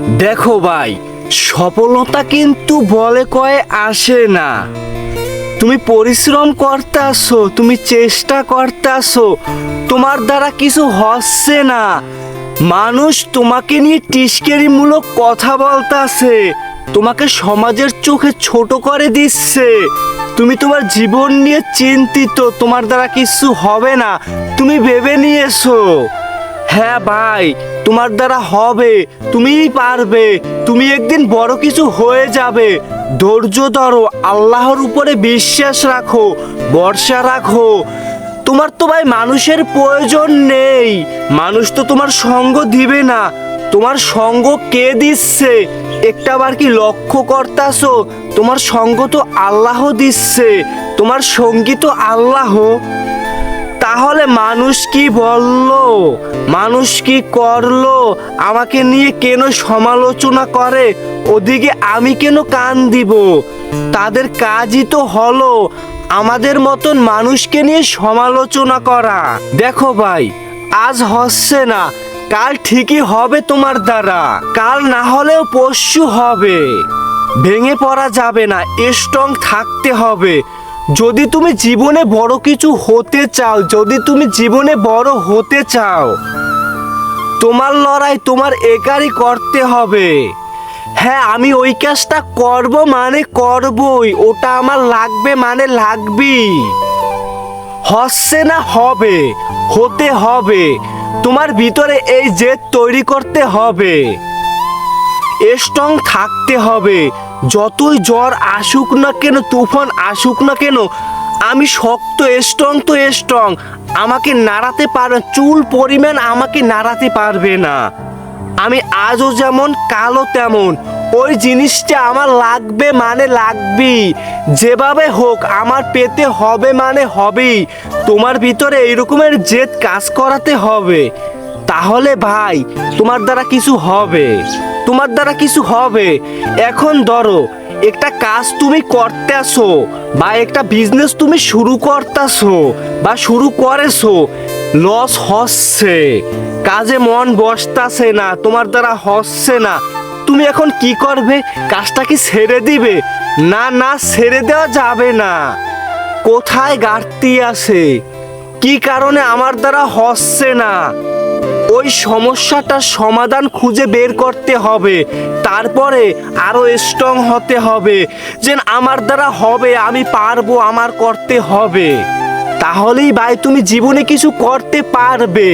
দেখো ভাই, সফলতা কিন্তু বলে কয়ে আসে না। তুমি পরিশ্রম করতেছো, তুমি চেষ্টা করতেছো, তোমার দ্বারা কিছু হচ্ছে না। মানুষ তোমাকে নিয়ে টিস্কেরিমূলক কথা বলতাছে, তোমাকে সমাজের চোখে ছোট করে দিচ্ছে। তুমি তোমার জীবন নিয়ে চিন্তিত, তোমার দ্বারা কিছু হবে না, তুমি ভেবে নিয়েছো। হ্যাঁ ভাই, তোমার দ্বারা হবে, তুমিই পারবে, তুমি একদিন বড় কিছু হয়ে যাবে। ধৈর্য ধরো, আল্লাহর উপরে বিশ্বাস রাখো, ভরসা রাখো। তোমার তো ভাই মানুষের প্রয়োজন নেই, মানুষ তো তোমার সঙ্গ দিবে না। তোমার সঙ্গ কে দিচ্ছে একটাবার কি লক্ষ্য করতাছো? তোমার সঙ্গ তো আল্লাহ দিচ্ছে, তোমার সঙ্গী তো আল্লাহ। তাহলে মানুষ কি বললো, মানুষ কি করলো, আমাকে নিয়ে কেন সমালোচনা করে, ওদিকে আমি কেন কান দিব? তাদের কাজই তো হলো আমাদের মতন মানুষকে নিয়ে সমালোচনা করা। দেখো ভাই, আজ হচ্ছে না, কাল ঠিকই হবে তোমার দ্বারা, কাল না হলেও পরশু হবে। ভেঙে পড়া যাবে না, স্ট্রং থাকতে হবে। যদি তুমি জীবনে বড় কিছু হতে চাও, যদি তুমি জীবনে বড় হতে চাও, তোমার লড়াই তোমার একারই করতে হবে। হ্যাঁ, আমি ওই কাজটা করব মানে করবই, ওটা আমার লাগবে মানে লাগবেই। হচ্ছে না, হবে, হতে হবে। তোমার ভিতরে এই জেদ তৈরি করতে হবে, স্ট্রং থাকতে হবে। যতই জ্বর আসুক না কেন, তুফান আসুক না কেন, আমি শক্ত, স্ট্রং তো স্ট্রং। আমাকে নাড়াতে পারবে, চুল পরিমাণ আমাকে নাড়াতে পারবে না। আমি আজও যেমন কালও তেমন, ওই জিনিসটা আমার লাগবে মানে লাগবেই। যেভাবে হোক আমার পেতে হবে মানে হবেই। তোমার ভিতরে এই রকমের জেদ কাজ করাতে হবে, তাহলে ভাই তোমার দ্বারা কিছু হবে, তোমার দ্বারা কিছু হবে। এখন ধরো একটা কাজ তুমি করতেছো, বা একটা বিজনেস তুমি শুরু করতেছো বা শুরু করেছো, লস হচ্ছে, কাজে মন বসতাছে না, তোমার দ্বারা হচ্ছে না। তুমি এখন কি করবে? কাজটা কি ছেড়ে দিবে? না না, ছেড়ে দেওয়া যাবে না। কোথায় ঘাটতি আছে, কি কারণে আমার দ্বারা হচ্ছে না, ওই সমস্যাটার সমাধান খুঁজে বের করতে হবে। তারপরে আরো স্ট্রং হতে হবে, যে আমার দ্বারা হবে, আমি পারবো, আমার করতে হবে। তাহলেই ভাই তুমি জীবনে কিছু করতে পারবে।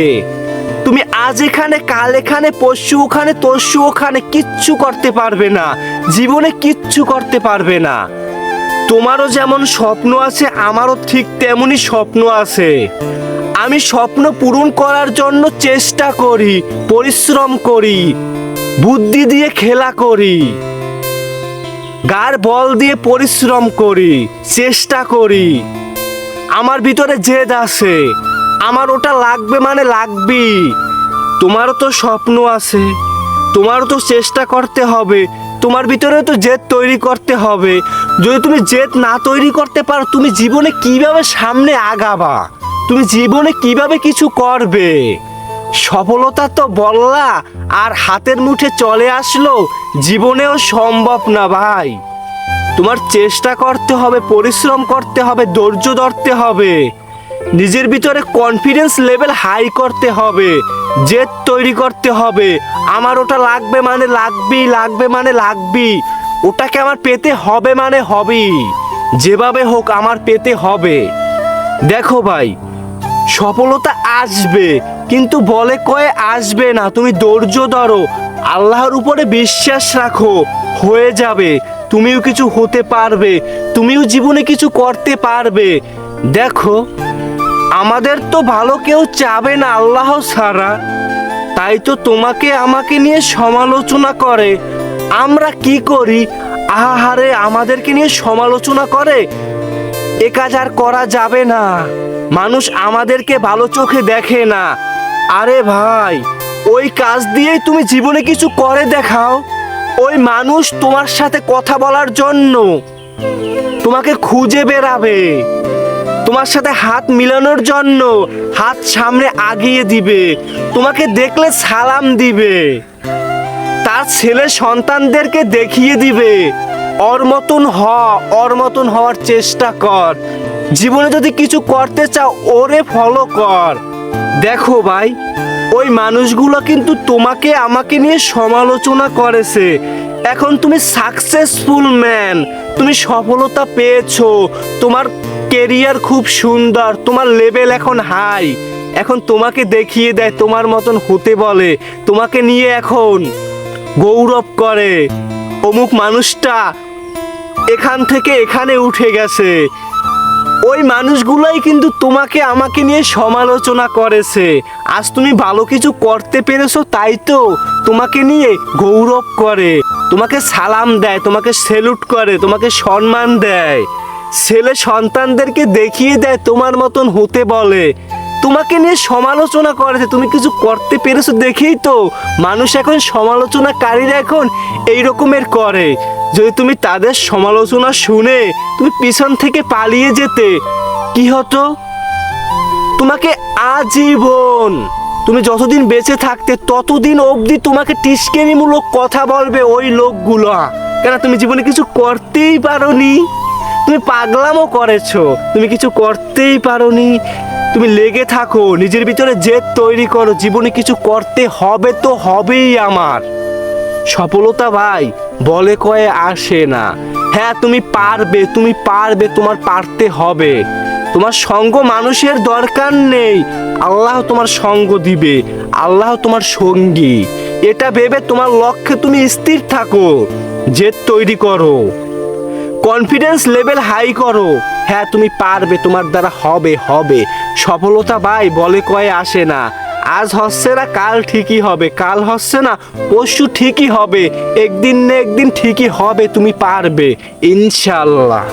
তুমি আজ এখানে, কাল এখানে, পরশু ওখানে, তরশু ওখানে, কিচ্ছু করতে পারবে না, জীবনে কিচ্ছু করতে পারবে না। তোমারও যেমন স্বপ্ন আছে, আমারও ঠিক তেমনই স্বপ্ন আছে। আমি স্বপ্ন পূরণ করার জন্য চেষ্টা করি, পরিশ্রম করি, বুদ্ধি দিয়ে খেলা করি, গার বল দিয়ে পরিশ্রম করি, চেষ্টা করি। আমার ভিতরে জেদ আছে, আমার ওটা লাগবে মানে লাগবেই। তোমারও তো স্বপ্ন আছে, তোমারও তো চেষ্টা করতে হবে, তোমার ভিতরে তো জেদ তৈরি করতে হবে। যদি তুমি জেদ না তৈরি করতে পারো, তুমি জীবনে কিভাবে সামনে আগাবা, তুমি জীবনে কিভাবে কিছু করবে? সফলতা তো বললা আর হাতের মুঠে চলে আসলো, জীবনেও সম্ভব না ভাই। তোমার চেষ্টা করতে হবে, পরিশ্রম করতে হবে, ধৈর্য ধরতে হবে, নিজের ভিতরে কনফিডেন্স লেভেল হাই করতে হবে, জেদ তৈরি করতে হবে। আমার ওটা লাগবে মানে লাগবেই, লাগবে মানে লাগবেই, ওটাকে আমার পেতে হবে মানে হবেই, যেভাবে হোক আমার পেতে হবে। দেখো ভাই, সফলতা আসবে, কিন্তু বলে কয়ে আসবে না। তুমি ধৈর্য ধরো, আল্লাহর উপরে বিশ্বাস রাখো, হয়ে যাবে। তুমিও কিছু হতে পারবে, তুমিও জীবনে কিছু করতে পারবে। দেখো, আমাদের তো ভালো কেউ চাবে না আল্লাহ ছাড়া, তাই তো তোমাকে আমাকে নিয়ে সমালোচনা করে। আমরা কি করি? আহারে, আমাদেরকে নিয়ে সমালোচনা করে, এ কাজ আর করা যাবে না, মানুষ আমাদেরকে ভালো চোখে দেখে না। আরে ভাই, ওই কাজ দিয়েই তুমি জীবনে কিছু করে দেখাও। ওই মানুষ তোমার সাথে কথা বলার জন্য তোমাকে খুঁজে বেড়াবে, তোমার সাথে হাত মিলানোর জন্য হাত সামনে আগিয়ে দিবে, তোমাকে দেখলে সালাম দিবে। তার ছেলে সন্তানদেরকে দেখিয়ে দিবে ওর মতন হওয়ার চেষ্টা কর। জীবনে যদি কিছু করতে চাও ওরে ফলো কর। দেখো ভাই, ওই মানুষগুলো কিন্তু তোমাকে আমাকে নিয়ে সমালোচনা করেছে। এখন তুমি সাকসেসফুল ম্যান, তুমি সফলতা পেয়েছো, তোমার কেরিয়ার খুব সুন্দর, তোমার লেভেল এখন হাই। এখন তোমাকে দেখিয়ে দেয়, তোমার মতন হতে বলে, তোমাকে নিয়ে এখন গৌরব করে। অমুক মানুষটা এখান থেকে এখানে উঠে গেছে। ওই মানুষগুলোই কিন্তু তোমাকে আমাকে নিয়ে সমালোচনা করেছে। আজ তুমি ভালো কিছু করতে পেরেছো, তাই তো তোমাকে নিয়ে গৌরব করে, তোমাকে সালাম দেয়, তোমাকে স্যালুট করে, তোমাকে সম্মান দেয়। ছেলে সন্তানদেরকে দেখিয়ে দেয়, তোমার মতন হতে বলে, তোমাকে নিয়ে সমালোচনা করেছে। তুমি কিছু করতে পেরেছো দেখেই তো মানুষ এখন সমালোচনাকারীরা এখন এই রকমের করে। যদি তুমি তাদের সমালোচনা শুনে তুমি পিছন থেকে পালিয়ে যেতে, কি হতো? তোমাকে আজীবন, তুমি যতদিন বেঁচে থাকতে ততদিন অবধি তোমাকে টিস্কেরিমূলক কথা বলবে ওই লোকগুলো। কেন? তুমি জীবনে কিছু করতেই পারোনি, তুমি পাগলামও করেছো, তুমি কিছু করতেই পারোনি। তুমি লেগে থাকো, নিজের ভিতরে জেদ তৈরি করো, জীবনে কিছু করতে হবে তো হবেই আমার। সফলতা ভাই বলে কয়ে আসে না। হ্যাঁ, তুমি পারবে, তুমি পারবে, তোমার পারতে হবে। তোমার সঙ্গ মানুষের দরকার নেই, আল্লাহ তোমার সঙ্গ দিবে, আল্লাহ তোমার সঙ্গী। এটা ভেবে তোমার লক্ষ্যে তুমি স্থির থাকো, জেদ তৈরি করো, কনফিডেন্স লেভেল হাই করো। হ্যাঁ, তুমি পারবে, তোমার দ্বারা হবে হবে। সফলতা ভাই বলে কয়ে আসে না। আজ হচ্ছে না কাল ঠিকই হবে, কাল হচ্ছে না পরশু ঠিকই হবে, একদিন না একদিন ঠিকই হবে, তুমি পারবে ইনশাআল্লাহ।